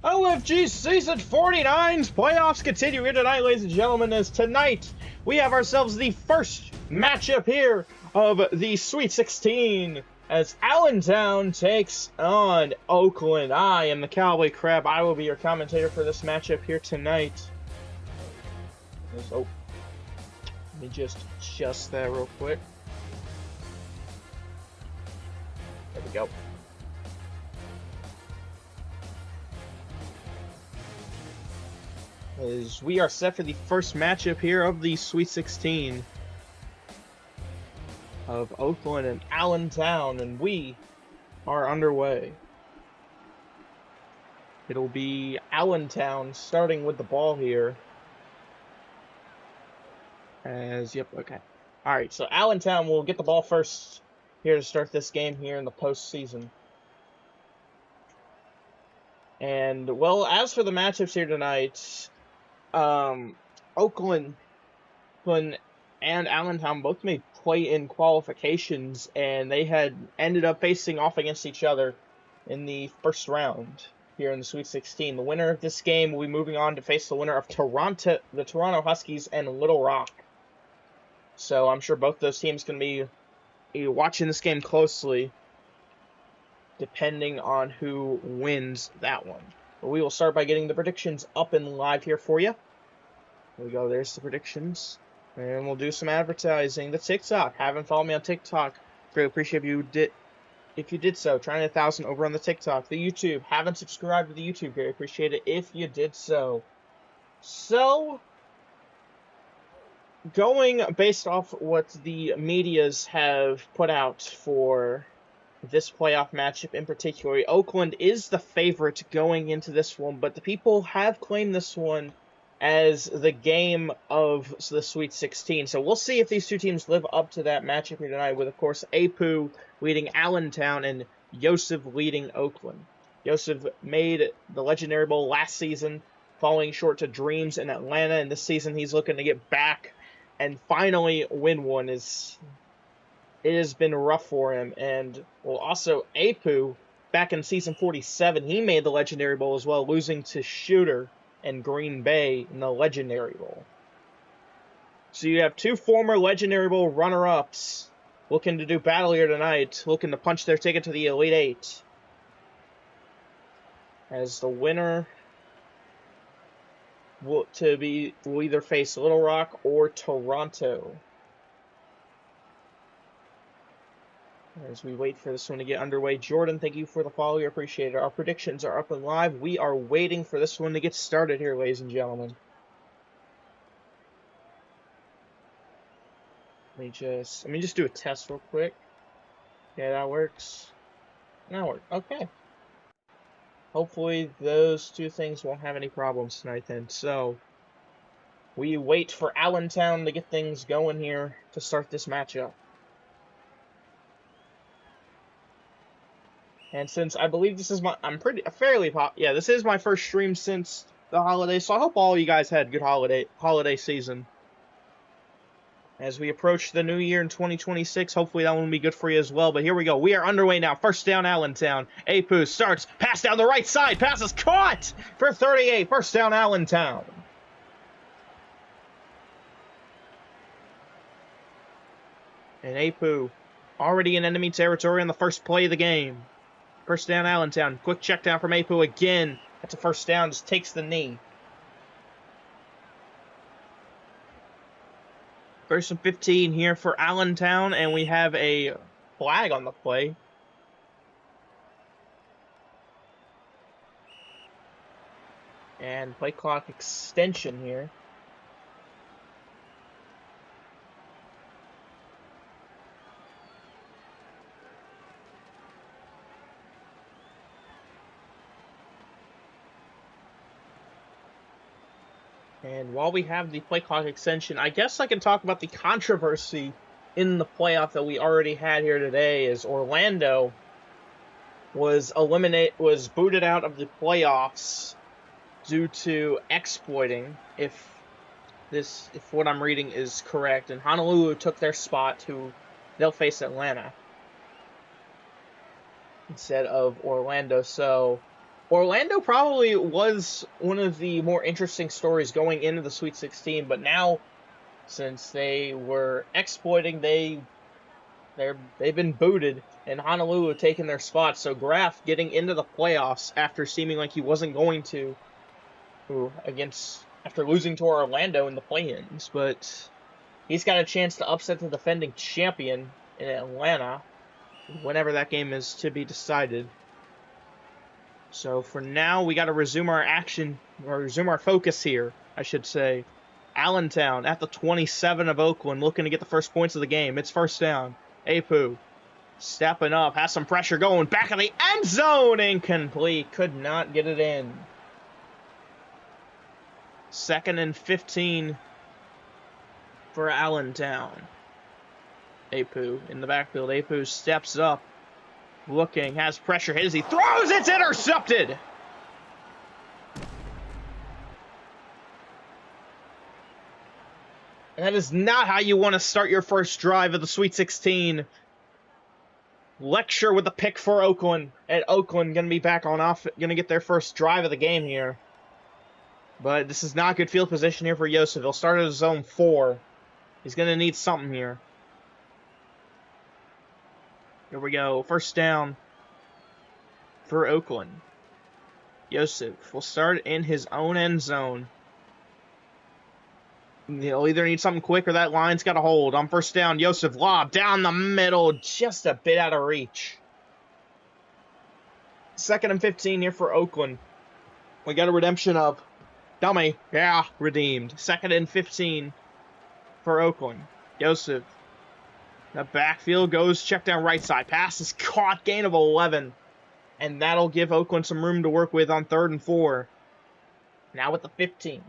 LFG Season 49's playoffs continue here tonight, ladies and gentlemen, as tonight we have ourselves the first matchup here of the Sweet 16 as Allentown takes on Oakland. I am the Cowboy Crab. I will be your commentator for this matchup here tonight. Oh, let me just adjust that real quick. There we go. As we are set for the first matchup here of the Sweet 16 of Oakland and Allentown, and we are underway. It'll be Allentown starting with the ball here. Okay. Alright, so Allentown will get the ball first here to start this game here in the postseason. And, well, as for the matchups here tonight, Oakland and Allentown both made play-in qualifications, and they had ended up facing off against each other in the first round here in the Sweet 16. The winner of this game will be moving on to face the winner of the Toronto Huskies and Little Rock. So I'm sure both those teams can be watching this game closely, depending on who wins that one. But we will start by getting the predictions up and live here for you. There we go. There's the predictions. And we'll do some advertising. The TikTok. Haven't followed me on TikTok. Greatly appreciate if you did so. Trying 1,000 over on the TikTok. The YouTube. Haven't subscribed to the YouTube. Greatly appreciate it if you did so. So, going based off what the medias have put out for this playoff matchup in particular, Oakland is the favorite going into this one, but the people have claimed this one as the game of the Sweet 16. So we'll see if these two teams live up to that matchup here tonight, with, of course, Apu leading Allentown and Yosef leading Oakland. Yosef made the Legendary Bowl last season, falling short to Dreams in Atlanta, and this season he's looking to get back and finally win one. It has been rough for him. And, well, also, Apu, back in Season 47, he made the Legendary Bowl as well, losing to Shooter and Green Bay in the Legendary Bowl. So you have two former Legendary Bowl runner-ups looking to do battle here tonight, looking to punch their ticket to the Elite Eight. As the winner will either face Little Rock or Toronto. As we wait for this one to get underway. Jordan, thank you for the follow. We appreciate it. Our predictions are up and live. We are waiting for this one to get started here, ladies and gentlemen. Let me just do a test real quick. Yeah, that works. That works. Okay. Hopefully those two things won't have any problems tonight then. So, we wait for Allentown to get things going here to start this matchup. And since I believe this is this is my first stream since the holiday, so I hope all you guys had a good holiday season. As we approach the new year in 2026, hopefully that one will be good for you as well. But here we go. We are underway now. First down, Allentown. Apu starts. Pass down the right side. Pass is caught for 38. First down, Allentown. And Apu already in enemy territory on the first play of the game. First down, Allentown. Quick check down from Apu again. That's a first down. Just takes the knee. First and 15 here for Allentown, and we have a flag on the play. And play clock extension here. And while we have the play clock extension, I guess I can talk about the controversy in the playoff that we already had here today, as Orlando was booted out of the playoffs due to exploiting, if what I'm reading is correct, and Honolulu took their spot. They'll face Atlanta instead of Orlando. So Orlando probably was one of the more interesting stories going into the Sweet 16, but now, since they were exploiting, they've been booted, and Honolulu taking their spot. So Graf getting into the playoffs after seeming like he wasn't going to, after losing to Orlando in the play-ins, but he's got a chance to upset the defending champion in Atlanta whenever that game is to be decided. So for now, we got to resume our action, or resume our focus here, I should say. Allentown at the 27 of Oakland, looking to get the first points of the game. It's first down. Apu stepping up, has some pressure going, back of the end zone, incomplete, could not get it in. 2nd and 15 for Allentown. Apu in the backfield. Apu steps up, looking, has pressure, hit as he throws, it's intercepted! That is not how you want to start your first drive of the Sweet 16. Lecture with the pick for Oakland. And Oakland going to be back on off, going to get their first drive of the game here. But this is not good field position here for Yosef. He'll start at his zone 4. He's going to need something here. Here we go. First down for Oakland. Yosef will start in his own end zone. He'll either need something quick or that line's got to hold. On first down, Yosef lob down the middle, just a bit out of reach. 2nd and 15 here for Oakland. We got a redemption of dummy. Yeah, redeemed. 2nd and 15 for Oakland. Yosef. The backfield goes, check down right side. Pass is caught, gain of 11. And that'll give Oakland some room to work with on 3rd and 4. Now with the 15.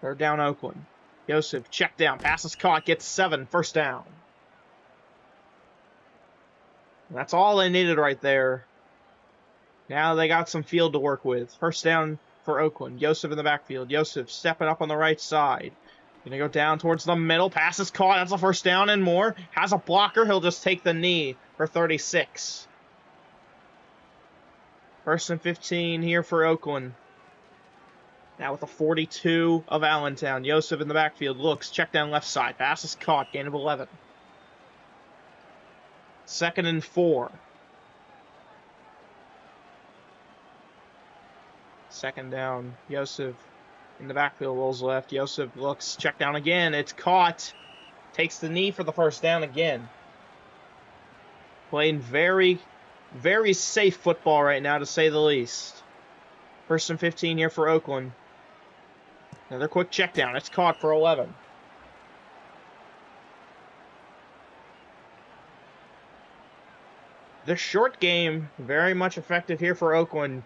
3rd down Oakland. Yosef, check down. Pass is caught, gets 7. First down. That's all they needed right there. Now they got some field to work with. First down for Oakland. Yosef in the backfield. Yosef stepping up on the right side. Gonna go down towards the middle. Pass is caught. That's a first down and more. Has a blocker. He'll just take the knee for 36. 1st and 15 here for Oakland. Now with the 42 of Allentown. Yosef in the backfield. Looks. Check down left side. Pass is caught. Gain of 11. 2nd and 4. 2nd down. Yosef in the backfield, rolls left. Yosef looks, check down again. It's caught. Takes the knee for the first down again. Playing very, very safe football right now, to say the least. 1st and 15 here for Oakland. Another quick check down. It's caught for 11. The short game, very much effective here for Oakland.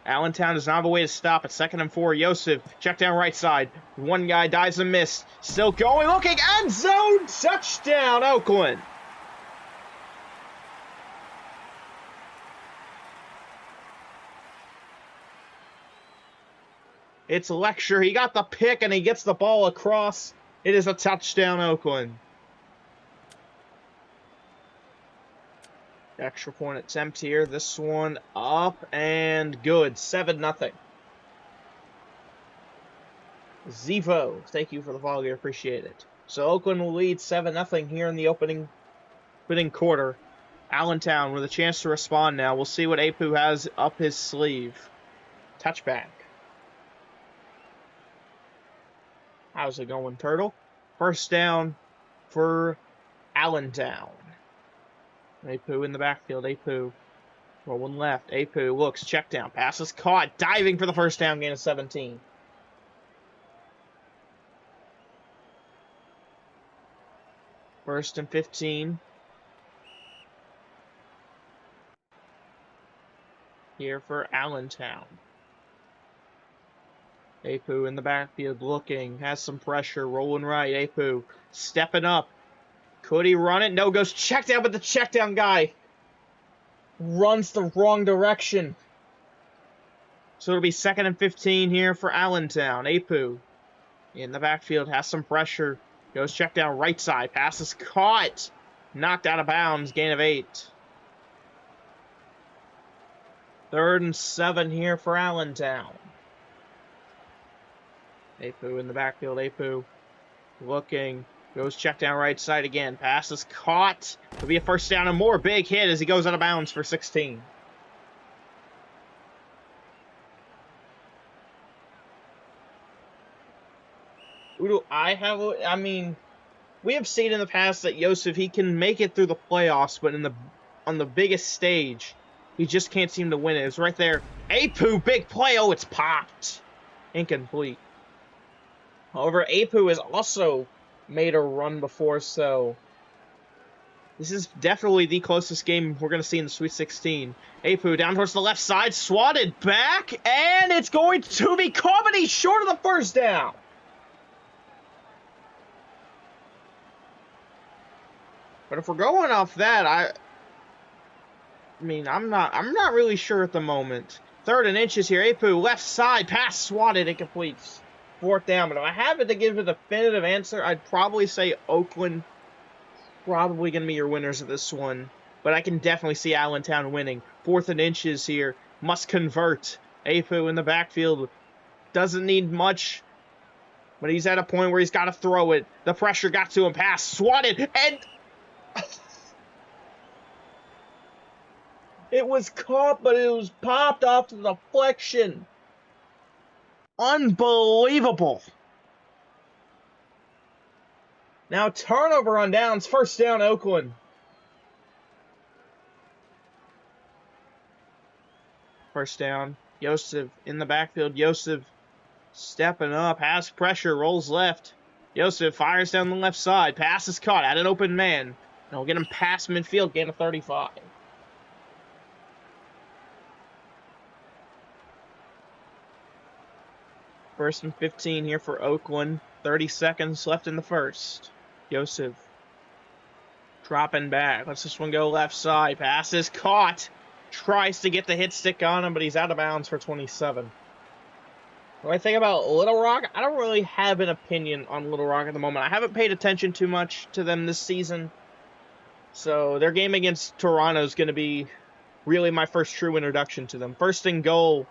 Allentown does not have a way to stop it. 2nd and 4. Yosef, check down right side. One guy dives and miss. Still going, looking, end zone, touchdown, Oakland. It's Lecture. He got the pick and he gets the ball across. It is a touchdown, Oakland. Extra point attempt here. This one up and good. 7-0. Zevo, thank you for the follow here. Appreciate it. So Oakland will lead 7-0 here in the opening quarter. Allentown with a chance to respond now. We'll see what Apu has up his sleeve. Touchback. How's it going, Turtle? First down for Allentown. Apu in the backfield. Apu rolling left. Apu looks, check down. Pass is caught. Diving for the first down, gain of 17. First and 15. Here for Allentown. Apu in the backfield looking. Has some pressure. Rolling right. Apu stepping up. Could he run it? No, goes check down, but the check down guy runs the wrong direction. So it'll be 2nd and 15 here for Allentown. Apu in the backfield has some pressure. Goes check down right side. Pass is caught. Knocked out of bounds. Gain of 8. 3rd and 7 here for Allentown. Apu in the backfield. Apu looking. Goes check down right side again. Pass is caught. It'll be a first down and more. Big hit as he goes out of bounds for 16. I mean, we have seen in the past that Joseph, he can make it through the playoffs, but on the biggest stage, he just can't seem to win it. It's right there. Apu, big play. Oh, it's popped. Incomplete. However, Apu has also made a run before, so this is definitely the closest game we're going to see in the Sweet 16. Apu down towards the left side, swatted back, and it's going to be caught, but he's short of the first down. But if we're going off that, I mean, I'm not really sure at the moment. 3rd and inches here. Apu left side, pass swatted, it completes. 4th down. But if I have to give a definitive answer, I'd probably say Oakland probably going to be your winners of this one. But I can definitely see Allentown winning. 4th and inches here. Must convert. Apu in the backfield. Doesn't need much. But he's at a point where he's got to throw it. The pressure got to him. Pass swatted. And it was caught, but it was popped off the deflection. Unbelievable. Now turnover on downs. First down, Oakland. First down. Joseph in the backfield. Joseph stepping up. Has pressure. Rolls left. Joseph fires down the left side. Pass is caught at an open man. And he'll get him past midfield. Gain of 35. First and 15 here for Oakland. 30 seconds left in the first. Joseph dropping back. Let's this one go left side. Pass is caught. Tries to get the hit stick on him, but he's out of bounds for 27. When I think about Little Rock, I don't really have an opinion on Little Rock at the moment. I haven't paid attention too much to them this season. So their game against Toronto is going to be really my first true introduction to them. First and goal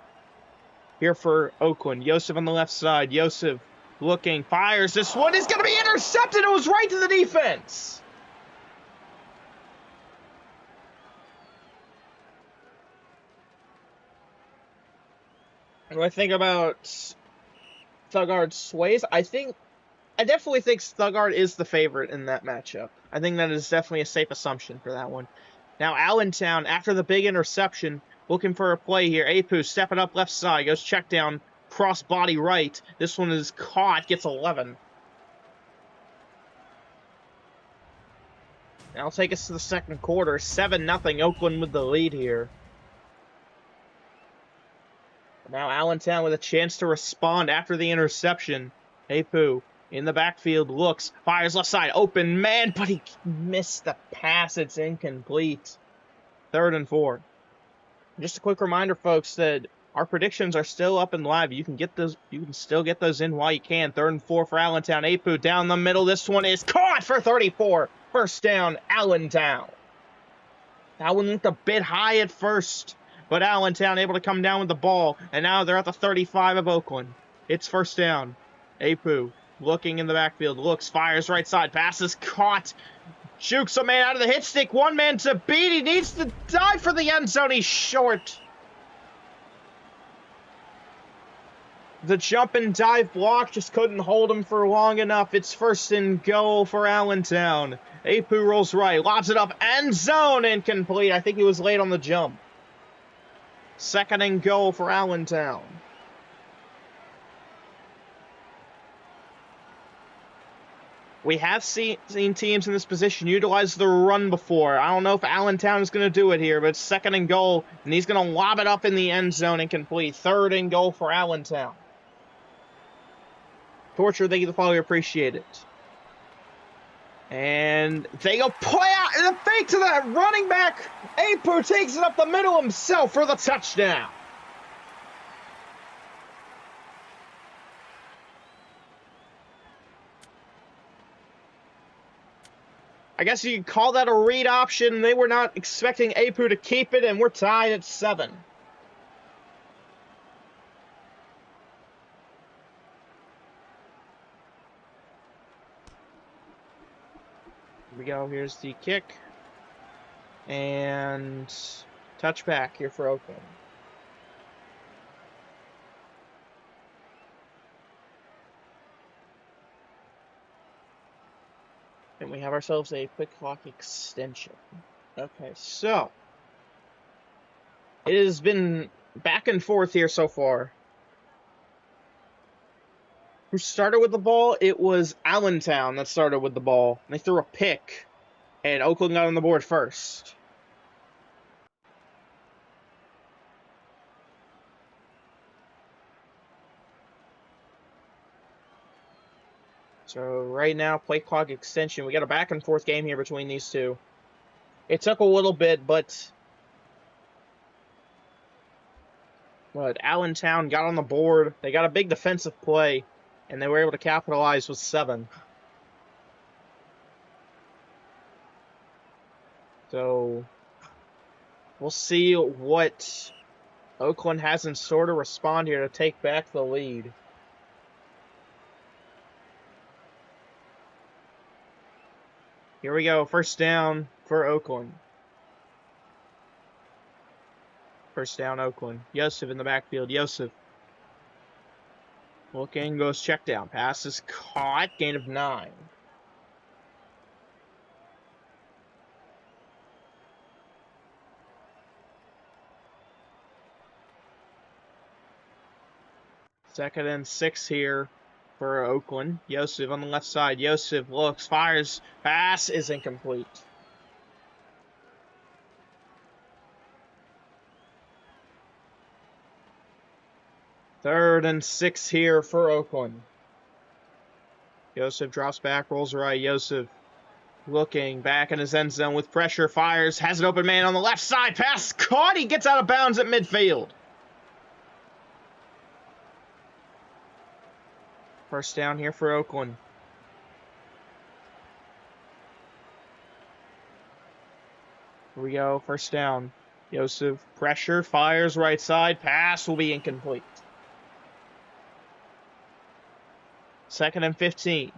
here for Oakland. Joseph on the left side. Joseph looking, fires. This one is going to be intercepted. It was right to the defense. When I think about Stuttgart sways, I definitely think Stuttgart is the favorite in that matchup. I think that is definitely a safe assumption for that one. Now Allentown, after the big interception, looking for a play here. Apu stepping up left side, goes check down, cross body right. This one is caught, gets 11. That'll take us to the second quarter. 7-0, Oakland with the lead here. Now Allentown with a chance to respond after the interception. Apu in the backfield looks, fires left side, open man, but he missed the pass. It's incomplete. 3rd and 4. Just a quick reminder, folks, that our predictions are still up and live. You can still get those in while you can. 3rd and 4 for Allentown. Apu down the middle. This one is caught for 34. First down, Allentown. That one looked a bit high at first, but Allentown able to come down with the ball, and now they're at the 35 of Oakland. It's first down. Apu looking in the backfield, looks, fires right side, passes caught, jukes a man out of the hit stick, one man to beat, he needs to dive for the end zone, he's short. The jump and dive block just couldn't hold him for long enough. It's first and goal for Allentown. Apu rolls right, lobs it up, end zone, incomplete. I think he was late on the jump. 2nd and goal for Allentown. We have seen teams in this position utilize the run before. I don't know if Allentown is going to do it here, but it's 2nd and goal, and he's going to lob it up in the end zone and complete. 3rd and goal for Allentown. Torture, thank you, the follower, appreciate it. And they go play out and a fake to that running back. Apu takes it up the middle himself for the touchdown. I guess you could call that a read option. They were not expecting Apu to keep it, and we're tied at 7. we go. Here's the kick. And touchback here for Oakland. And we have ourselves a quick clock extension. Okay, so it has been back and forth here so far. Who started with the ball? It was Allentown that started with the ball. They threw a pick, and Oakland got on the board first. So right now, play clock extension. We got a back and forth game here between these two. It took a little bit, but Allentown got on the board. They got a big defensive play, and they were able to capitalize with 7. So we'll see what Oakland has in store to respond here to take back the lead. Here we go. First down for Oakland. First down, Oakland. Yosef in the backfield. Yosef. Looking, goes check down. Pass is caught. Gain of 9. Second and 6 here for Oakland. Yosef on the left side. Yosef looks, fires. Pass is incomplete. Third and 6 here for Oakland. Yosef drops back, rolls right. Yosef looking back in his end zone with pressure, fires, has an open man on the left side. Pass caught. He gets out of bounds at midfield. First down here for Oakland. Here we go. First down. Yosef pressure, fires right side. Pass will be incomplete. Second and 15.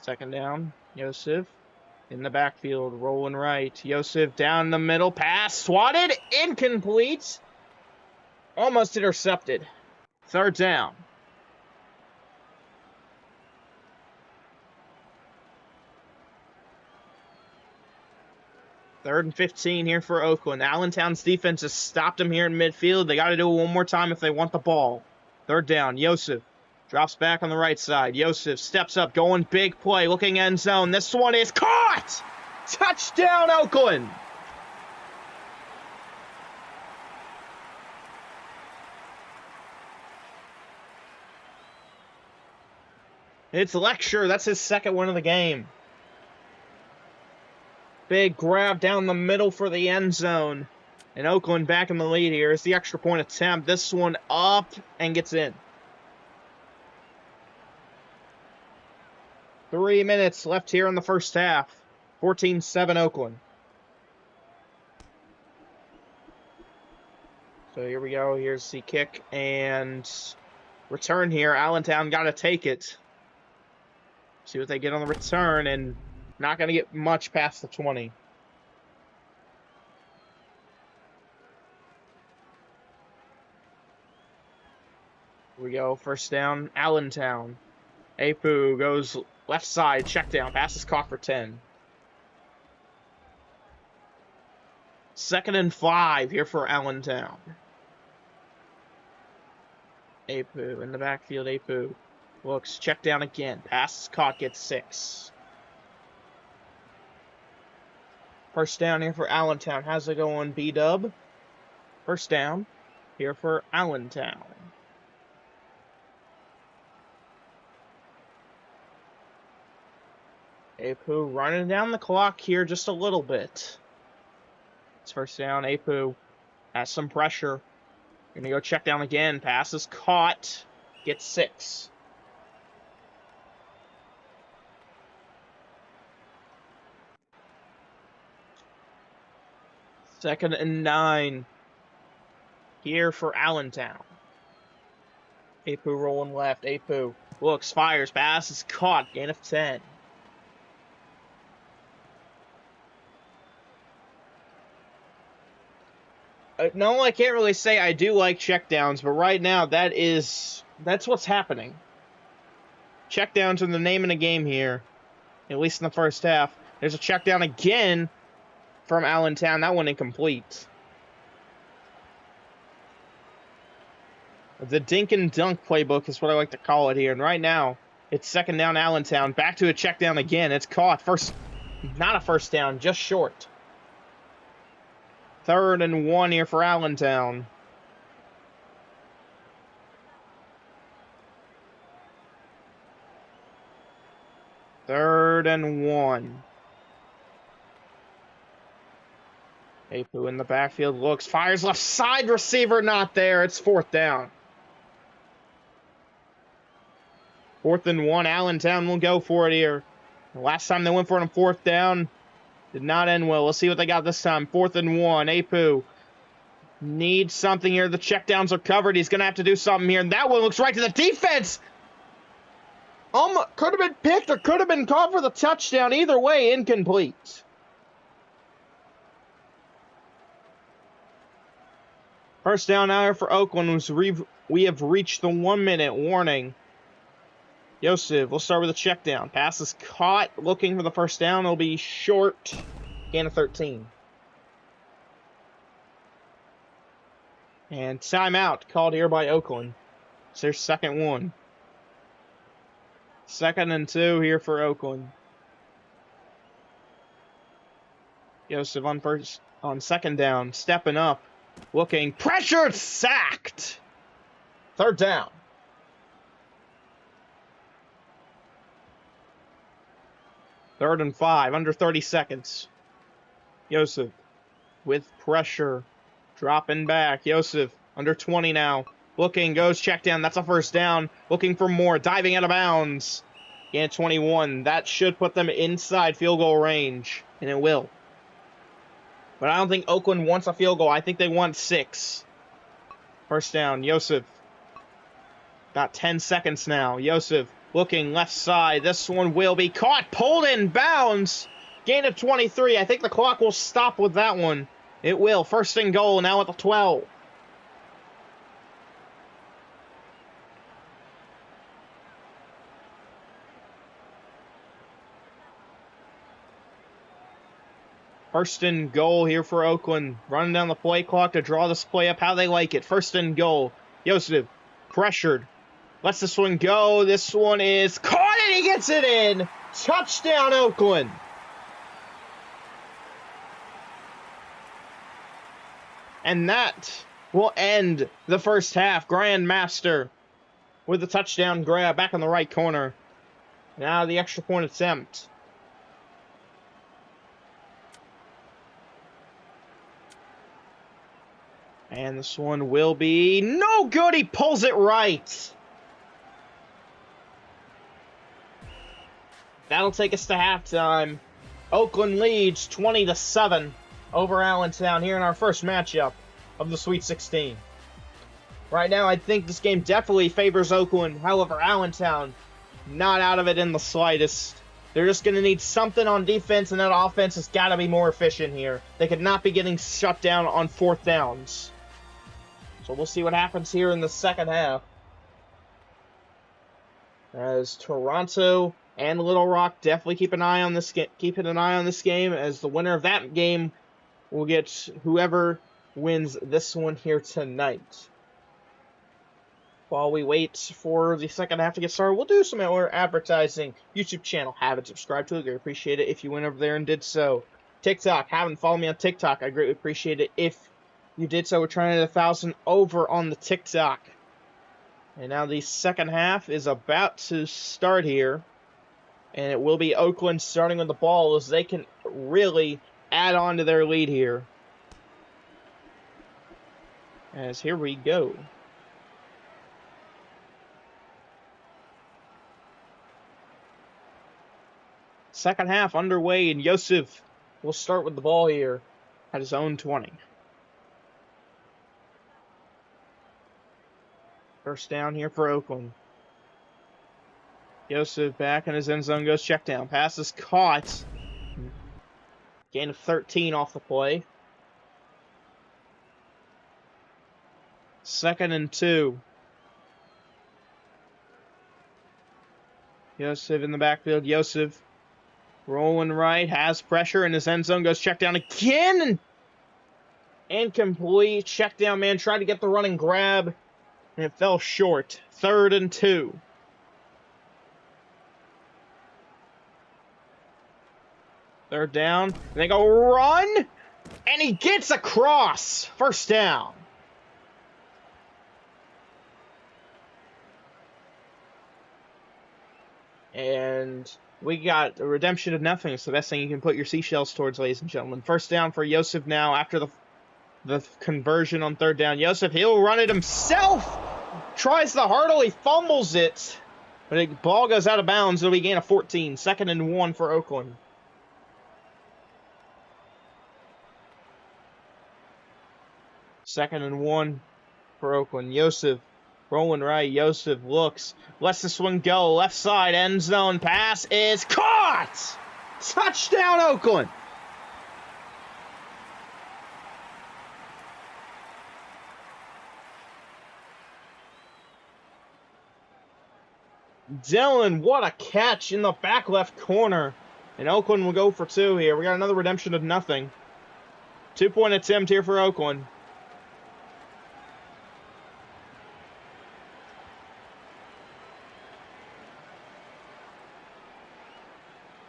Second down. Yosef in the backfield, rolling right. Yosef down the middle. Pass swatted. Incomplete. Almost intercepted. Third down. Third and 15 here for Oakland. Allentown's defense has stopped him here in midfield. They got to do it one more time if they want the ball. Third down. Yosef drops back on the right side. Yosef steps up, going big play, looking end zone. This one is caught! Touchdown, Oakland! It's Lecture. That's his second win of the game. Big grab down the middle for the end zone. And Oakland back in the lead here. It's the extra point attempt. This one up and gets in. 3 minutes left here in the first half. 14-7 Oakland. So here we go. Here's the kick and return here. Allentown got to take it. See what they get on the return, and not going to get much past the 20. Here we go. First down, Allentown. Apu goes left side, check down. Pass is caught for 10. Second and 5 here for Allentown. Apu in the backfield. Apu looks, check down again. Pass is caught, gets 6. First down here for Allentown. How's it going, B-Dub? First down here for Allentown. Apu running down the clock here just a little bit. It's first down. Apu has some pressure. Gonna go check down again. Pass is caught. Gets 6. Second and 9 here for Allentown. Apu rolling left. Apu Looks, fires, pass is caught. Gain of 10. No, I can't really say I do like checkdowns, but right now that's what's happening. Checkdowns are the name of the game here, at least in the first half. There's a checkdown again from Allentown. That one incomplete. The dink and dunk playbook is what I like to call it here. And right now, it's second down Allentown. Back to a check down again. It's caught. Not a first down, just short. 3rd and 1 here for Allentown. Third and 1. Apu in the backfield looks, fires left side, receiver not there. It's 4th down. 4th and 1, Allentown will go for it here. The last time they went for it on 4th down, did not end well. Let's see what they got this time. 4th and 1, Apu needs something here. The checkdowns are covered. He's going to have to do something here. And that one looks right to the defense. Could have been picked or could have been caught for the touchdown. Either way, incomplete. First down now here for Oakland. We have reached the 1-minute warning. Yosef, we'll start with a check down. Pass is caught. Looking for the first down. It'll be short. Gain of 13. And timeout called here by Oakland. It's their second one. 2nd and 2 here for Oakland. Yosef on second down. Stepping up. Looking. Pressured. Sacked. 3rd down. 3rd and 5, under 30 seconds. Yosef with pressure. Dropping back. Yosef under 20 now. Looking, goes check down. That's a first down. Looking for more. Diving out of bounds. Gain of 21. That should put them inside field goal range. And it will. But I don't think Oakland wants a field goal. I think they want 6. First down. Yosef. Got 10 seconds now. Yosef. Looking left side. This one will be caught. Pulled in bounds. Gain of 23. I think the clock will stop with that one. It will. 1st and goal now at the 12. First and goal here for Oakland. Running down the play clock to draw this play up how they like it. 1st and goal. Yosef pressured. Lets this one go. This one is caught and he gets it in. Touchdown, Oakland. And that will end the first half. Grandmaster with the touchdown grab back in the right corner. Now the extra point attempt. And this one will be no good. He pulls it right. That'll take us to halftime. Oakland leads 20-7 over Allentown here in our first matchup of the Sweet 16. Right now, I think this game definitely favors Oakland. However, Allentown, not out of it in the slightest. They're just going to need something on defense, and that offense has got to be more efficient here. They could not be getting shut down on 4th downs. So we'll see what happens here in the second half. As Toronto and Little Rock definitely keeping an eye on this game, as the winner of that game will get whoever wins this one here tonight. While we wait for the second half to get started, we'll do some more advertising. YouTube channel, haven't subscribed to it, I'd appreciate it if you went over there and did so. TikTok, haven't followed me on TikTok, I greatly appreciate it if you did so. We're trying to hit 1,000 over on the TikTok. And now the second half is about to start here. And it will be Oakland starting with the ball as they can really add on to their lead here. As here we go. Second half underway, and Yosef will start with the ball here at his own 20. First down here for Oakland. Yosef back in his end zone, goes check down. Pass is caught. Gain of 13 off the play. 2nd and 2. Yosef in the backfield. Yosef rolling right, has pressure in his end zone, goes check down again, and incomplete. Check down man tried to get the running grab, and it fell short. 3rd and 2. Third down. They go run, and he gets across. 1st down. And we got a redemption of nothing. It's the best thing you can put your seashells towards, ladies and gentlemen. 1st down for Yosef now after the conversion on 3rd down. Yosef, he'll run it himself. Tries the hurdle, he fumbles it. But the ball goes out of bounds. It'll be gain of 14. 2nd and 1 for Oakland. Second and 1 for Oakland. Yosef rolling right. Yosef looks. Lets the swing go. Left side. End zone. Pass is caught! Touchdown, Oakland! Dylan, what a catch in the back left corner. And Oakland will go for 2 here. We got another redemption of nothing. 2-point attempt here for Oakland.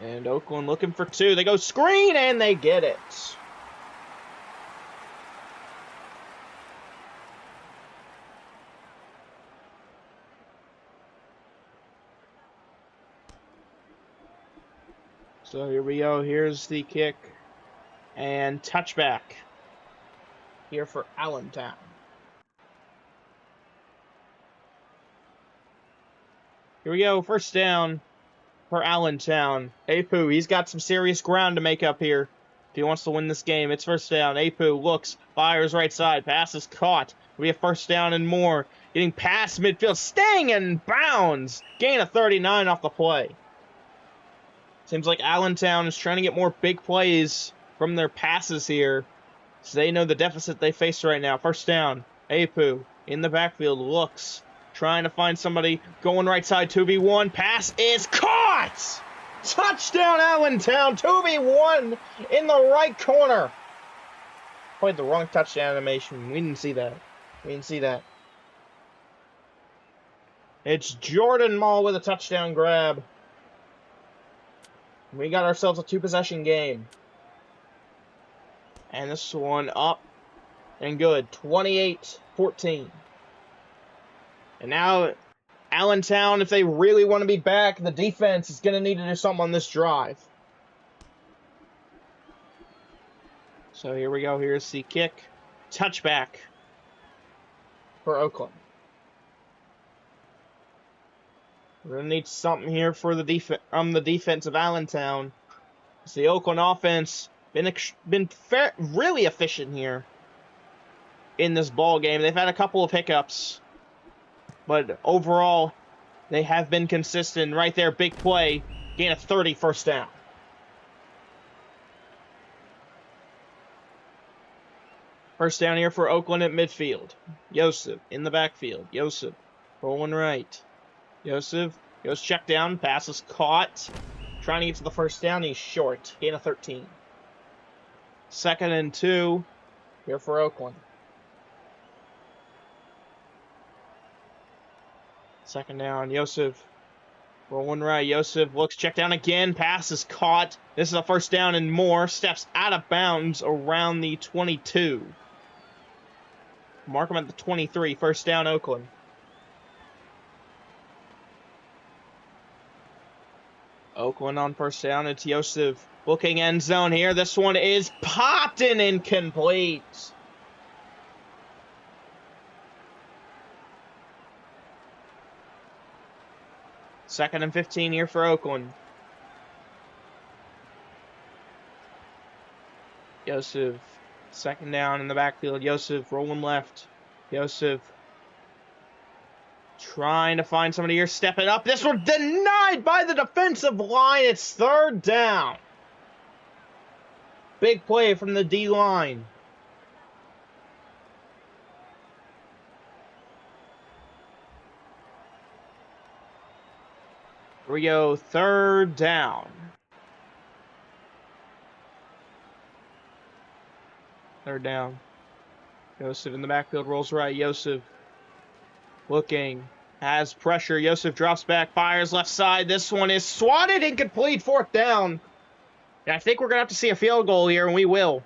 And Oakland looking for 2. They go screen, and they get it. So here we go. Here's the kick. And touchback here for Allentown. Here we go. 1st down for Allentown. Apu, he's got some serious ground to make up here if he wants to win this game. It's 1st down. Apu looks, fires right side. Pass is caught. We have 1st down and more. Getting past midfield. Staying in bounds. Gain of 39 off the play. Seems like Allentown is trying to get more big plays from their passes here, so they know the deficit they face right now. 1st down. Apu in the backfield looks, trying to find somebody, going right side, 2v1. Pass is caught! Touchdown, Allentown! 2v1 in the right corner. Played the wrong touchdown animation. We didn't see that. We didn't see that. It's Jordan Mall with a touchdown grab. We got ourselves a 2-possession game. And this one up and good. 28-14. And now, Allentown, if they really want to be back, the defense is going to need to do something on this drive. So here we go. Here's the kick. Touchback for Oakland. We're going to need something here for the defense of Allentown. It's the Oakland offense been really efficient here in this ball game. They've had a couple of hiccups, but overall, they have been consistent. Right there, big play. Gain of 30, 1st down. First down here for Oakland at midfield. Yosef in the backfield. Yosef rolling right. Yosef goes check down. Pass is caught. Trying to get to the 1st down. He's short. Gain of 13. 2nd and 2 here for Oakland. 2nd down. Yosef rolling right. Yosef looks, check down again. Pass is caught. This is a 1st down and more. Steps out of bounds around the 22. Mark him at the 23. 1st down, Oakland. Oakland on 1st down. It's Yosef looking end zone here. This one is popped and incomplete. Second and 15 here for Oakland. Yosef, 2nd down in the backfield. Yosef rolling left. Yosef Trying to find somebody here, stepping up. This one denied by the defensive line. It's third down. Big play from the D-line. Here we go, third down. Third down. Yosef in the backfield, rolls right. Yosef looking, has pressure. Yosef drops back, fires left side. This one is swatted, incomplete, fourth down. And I think we're going to have to see a field goal here, and we will.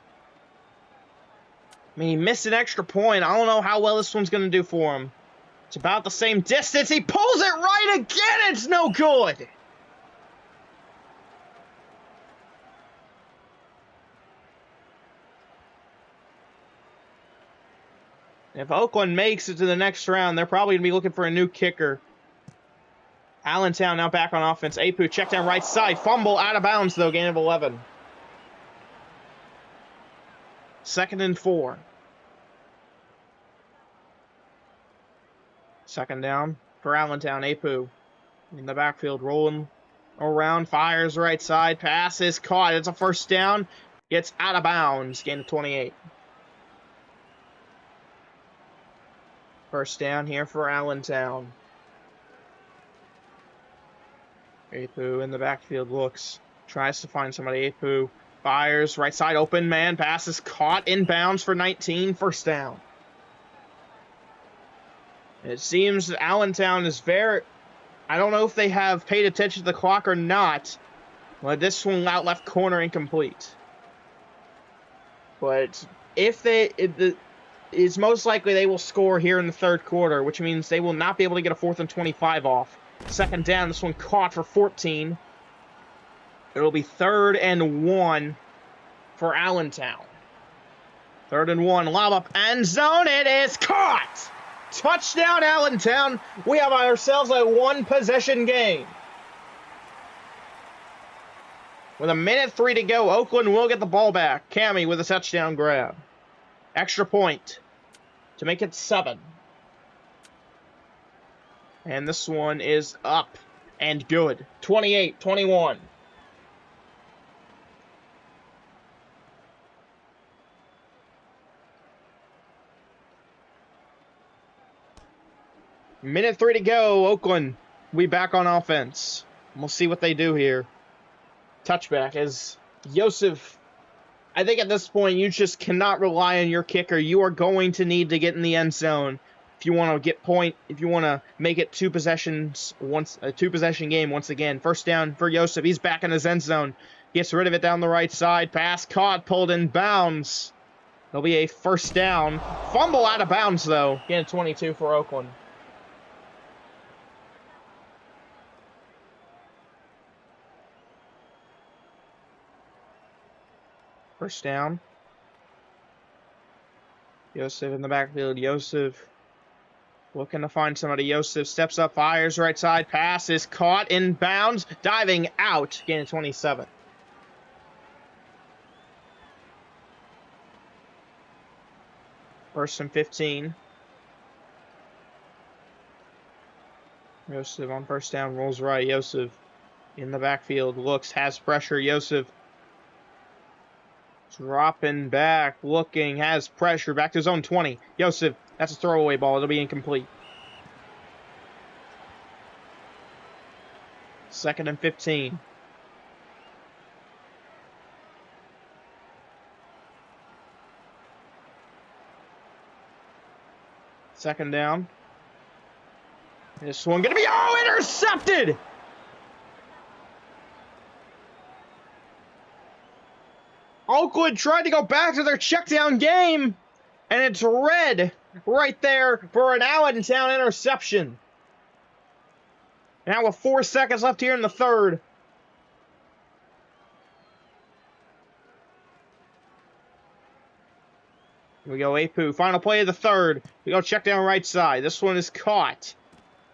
I mean, he missed an extra point. I don't know how well this one's going to do for him. It's about the same distance. He pulls it right again. It's no good. If Oakland makes it to the next round, they're probably going to be looking for a new kicker. Allentown now back on offense. Apu check down right side. Fumble out of bounds, though. Gain of 11. 2nd and 4. Second down for Allentown. Apu in the backfield, rolling around, fires right side, pass is caught. It's a first down. Gets out of bounds. Gain of 28. First down here for Allentown. Apu in the backfield looks, tries to find somebody. Apu fires right side, open man, pass is caught in bounds for 19. First down. It seems that Allentown is very... I don't know if they have paid attention to the clock or not, but this one out left corner incomplete. But if they... it's most likely they will score here in the third quarter, which means they will not be able to get a 4th and 25 off. Second down, this one caught for 14. It'll be 3rd and 1 for Allentown. 3rd and 1, lob up end zone, it is caught! Touchdown, Allentown. We have ourselves a one-possession game. With 1:03 to go, Oakland will get the ball back. Cammy with a touchdown grab. Extra point to make it 7. And this one is up and good. 28-21. Minute 3 to go. Oakland, we back on offense. We'll see what they do here. Touchback as Yosef. I think at this point, you just cannot rely on your kicker. You are going to need to get in the end zone if you want to get point. If you want to make it 2 possessions, a 2-possession game once again. First down for Yosef. He's back in his end zone. Gets rid of it down the right side. Pass caught, pulled in bounds. There'll be a first down. Fumble out of bounds though. Again, 22 for Oakland. First down. Yosef in the backfield. Yosef looking to find somebody. Yosef steps up, fires right side. Pass is caught in bounds. Diving out. Gain of 27. First and 15. Yosef on first down. Rolls right. Yosef in the backfield. Looks. Has pressure. Yosef dropping back, looking, has pressure, back to his own 20. Yosef, that's a throwaway ball. It'll be incomplete. 2nd and 15. Second down. This one gonna be, intercepted! Oakland tried to go back to their checkdown game, and it's red right there for an Allentown interception. Now with 4 seconds left here in the third. Here we go, Apu. Final play of the third. We go check down right side. This one is caught.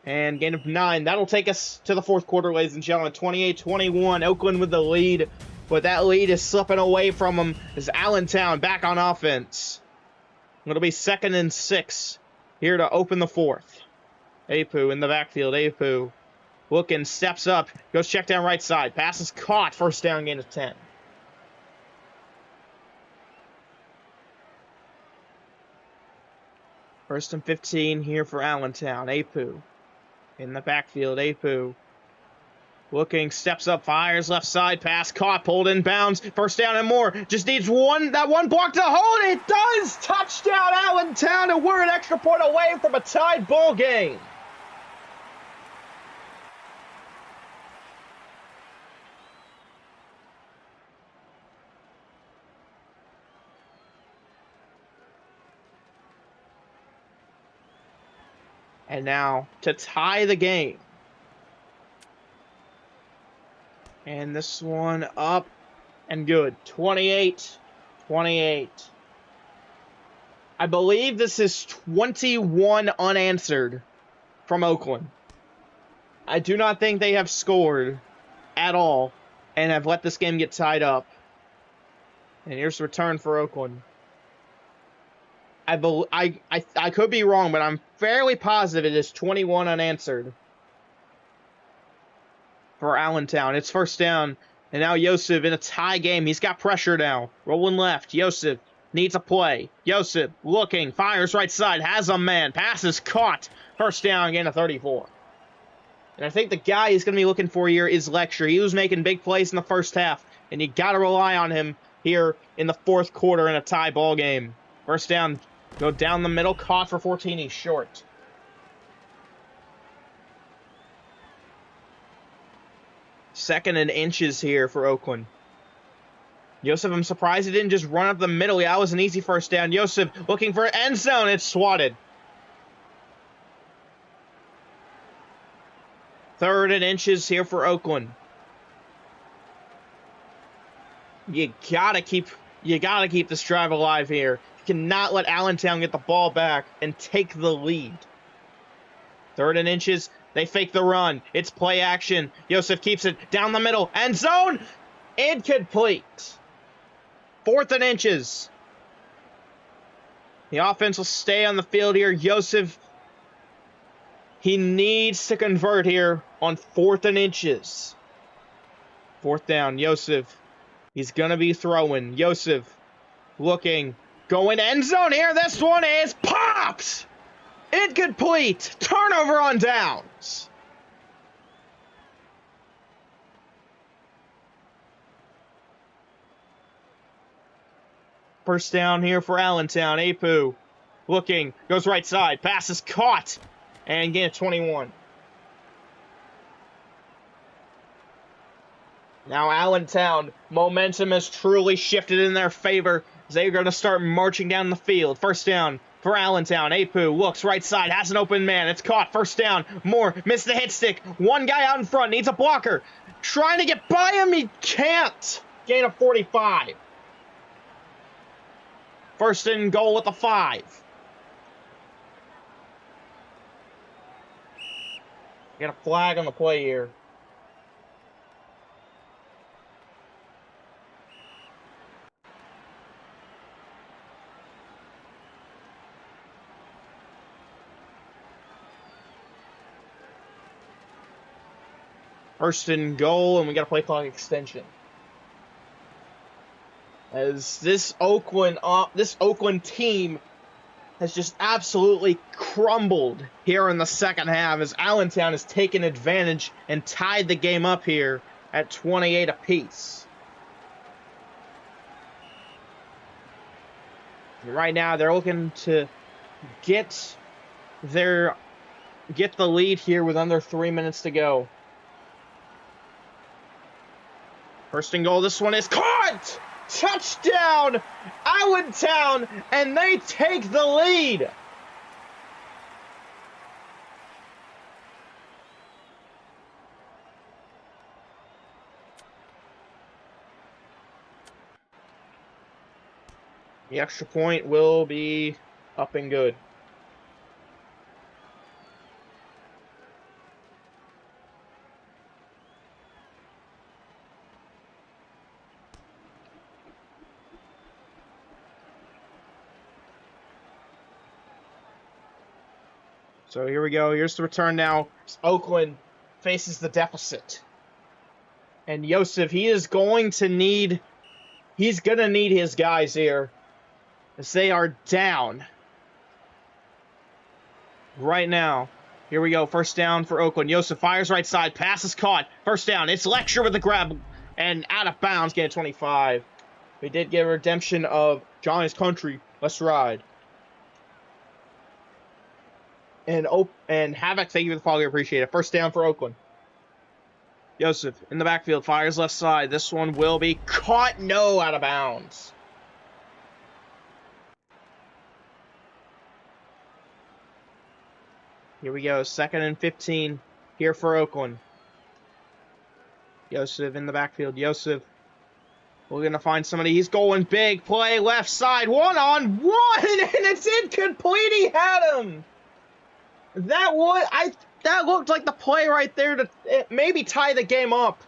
And gain of 9. That'll take us to the fourth quarter, ladies and gentlemen. 28-21. Oakland with the lead. But that lead is slipping away from them as Allentown back on offense. It'll be 2nd and 6 here to open the fourth. Apu in the backfield. Apu looking, steps up, goes check down right side. Pass is caught. First down, gain of 10. First and 15 here for Allentown. Apu in the backfield. Apu looking, steps up, fires left side, pass caught, pulled in bounds. First down and more. Just needs that one block to hold. It does. Touchdown Allentown, and we're an extra point away from a tied ball game. And now to tie the game. And this one up and good. 28-28. I believe this is 21 unanswered from Oakland. I do not think they have scored at all and have let this game get tied up. And here's the return for Oakland. I could be wrong, but I'm fairly positive it is 21 unanswered for Allentown. It's first down, and now Yosef in a tie game. He's got pressure now. Rolling left. Yosef needs a play. Yosef looking, fires right side, has a man. Pass is caught. First down, gain of 34. And I think the guy he's going to be looking for here is Lecture. He was making big plays in the first half, and you got to rely on him here in the fourth quarter in a tie ball game. First down. Go down the middle, caught for 14, he's short. Second and inches here for Oakland. Yosef, I'm surprised he didn't just run up the middle. Yeah, that was an easy first down. Yosef looking for end zone, it's swatted. Third and inches here for Oakland. You gotta keep this drive alive here. Cannot let Allentown get the ball back and take the lead. Third and inches. They fake the run. It's play action. Yosef keeps it down the middle. End zone. Incomplete. Fourth and inches. The offense will stay on the field here. Yosef, he needs to convert here on fourth and inches. Fourth down. Yosef. He's going to be throwing. Yosef looking. Going end zone here. This one is popped. Incomplete. Turnover on downs. First down here for Allentown. Apu looking. Goes right side. Pass is caught. And gain of 21. Now Allentown, momentum has truly shifted in their favor. They're going to start marching down the field. First down for Allentown. Apu looks right side, has an open man. It's caught. First down. Moore missed the hit stick. One guy out in front needs a blocker. Trying to get by him. He can't. Gain of 45. First and goal at the 5. Get a flag on the play here. First and goal, and we got a play clock extension. As this Oakland team has just absolutely crumbled here in the second half, as Allentown has taken advantage and tied the game up here at 28 apiece. Right now, they're looking to get the lead here with under 3 minutes to go. First and goal, this one is caught! Touchdown! Allentown, and they take the lead! The extra point will be up and good. So here we go. Here's the return now. Oakland faces the deficit. And Yosef, he's going to need his guys here. As they are down. Right now. Here we go. First down for Oakland. Yosef fires right side. Pass is caught. First down. It's Lecture with the grab. And out of bounds. Getting 25. We did get a redemption of Johnny's Country. Let's ride. And Havoc, thank you for the follow. I appreciate it. First down for Oakland. Yosef in the backfield. Fires left side. This one will be caught. No, out of bounds. Here we go. 2nd and 15 here for Oakland. Yosef in the backfield. Yosef. We're going to find somebody. He's going big. Play left side. 1-on-1. And it's incomplete. He had him. That looked like the play right there to maybe tie the game up.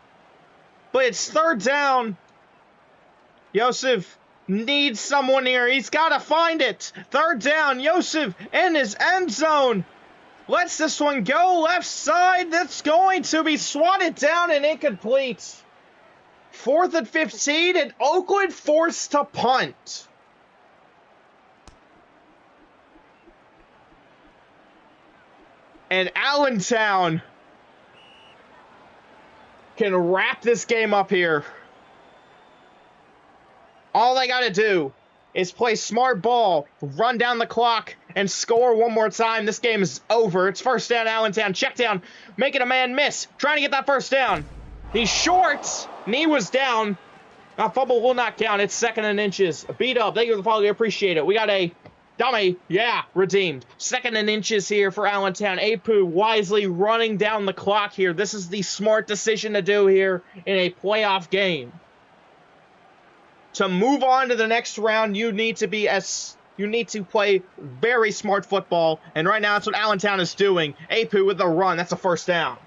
But it's 3rd down. Yosef needs someone here. He's got to find it. 3rd down. Yosef in his end zone. Lets this one go left side. That's going to be swatted down and incomplete. 4th and 15, and Oakland forced to punt. And Allentown can wrap this game up here. All they got to do is play smart ball, run down the clock, and score one more time. This game is over. It's first down, Allentown. Check down, making a man miss. Trying to get that first down. He's short. Knee was down. A fumble will not count. It's 2nd and inches. Beat up. Thank you for the follow. We appreciate it. We got a dummy. Yeah, redeemed. 2nd and inches here for Allentown. Apu wisely running down the clock here. This is the smart decision to do here in a playoff game. To move on to the next round, you need to play very smart football, and right now that's what Allentown is doing. Apu with the run, that's a first down.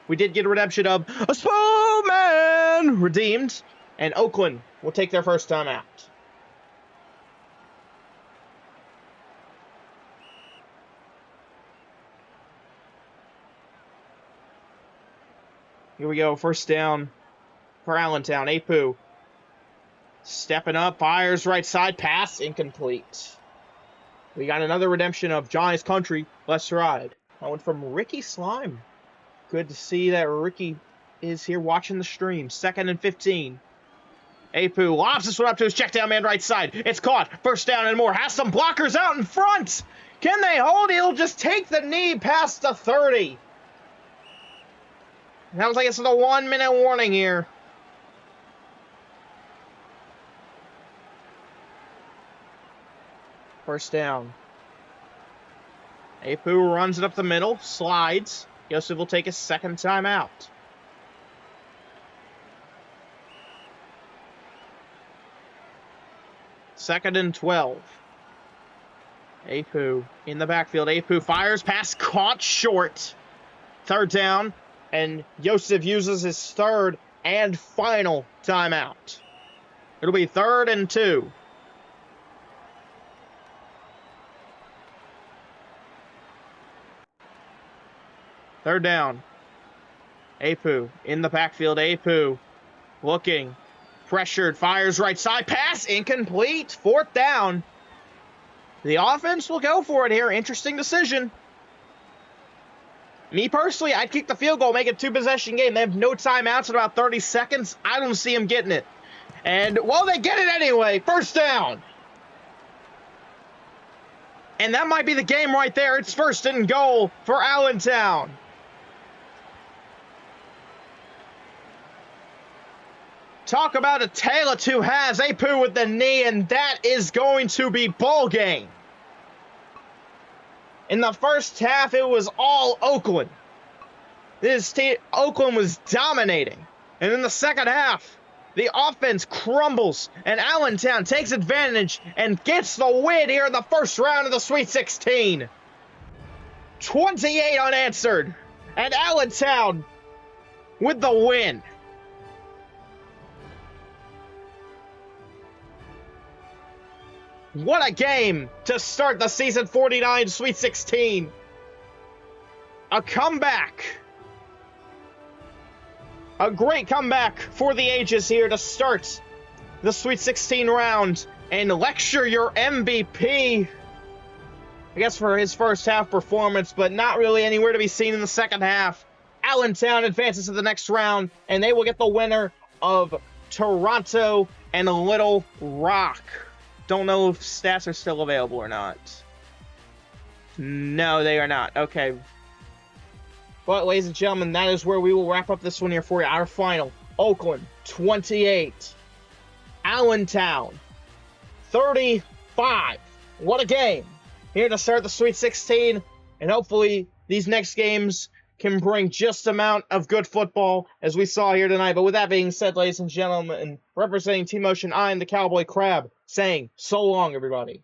We did get a redemption of a small man redeemed, and Oakland will take their first time out. Here we go, first down for Allentown. Apu stepping up, fires right side, pass incomplete. We got another redemption of Johnny's Country. Let's ride. That one from Ricky Slime. Good to see that Ricky is here watching the stream. 2nd and 15. Apu lobs this one up to his check down man right side. It's caught. First down and more. Has some blockers out in front. Can they hold? He'll just take the knee past the 30. Sounds like it's a 1-minute warning here. First down. Apu runs it up the middle, slides. Yosef will take his 2nd time out. Second and 12. Apu in the backfield. Apu fires, pass caught short. 3rd down, and Yosef uses his 3rd and final timeout. It'll be 3rd and 2. Third down. Apu in the backfield. Apu looking. Pressured. Fires right side. Pass incomplete. 4th down. The offense will go for it here. Interesting decision. Me personally, I'd kick the field goal, make it a 2-possession game. They have no timeouts in about 30 seconds. I don't see them getting it. And, well, they get it anyway. First down. And that might be the game right there. It's 1st and goal for Allentown. Talk about a tale of two halves. Apu with the knee, and that is going to be ball game. In the first half, it was all Oakland. Oakland was dominating. And in the second half, the offense crumbles, and Allentown takes advantage and gets the win here in the first round of the Sweet 16. 28 unanswered, and Allentown with the win. What a game to start the season 49 Sweet 16. A comeback. A great comeback for the ages here to start the Sweet 16 round and lecture your MVP. I guess for his first half performance, but not really anywhere to be seen in the second half. Allentown advances to the next round, and they will get the winner of Toronto and Little Rock. Don't know if stats are still available or not. No, they are not. Okay. But, ladies and gentlemen, that is where we will wrap up this one here for you. Our final. Oakland, 28. Allentown, 35. What a game. Here to start the Sweet 16. And hopefully, these next games can bring just amount of good football as we saw here tonight. But with that being said, ladies and gentlemen, representing Team Motion, I am the Cowboy Crab, saying so long, everybody.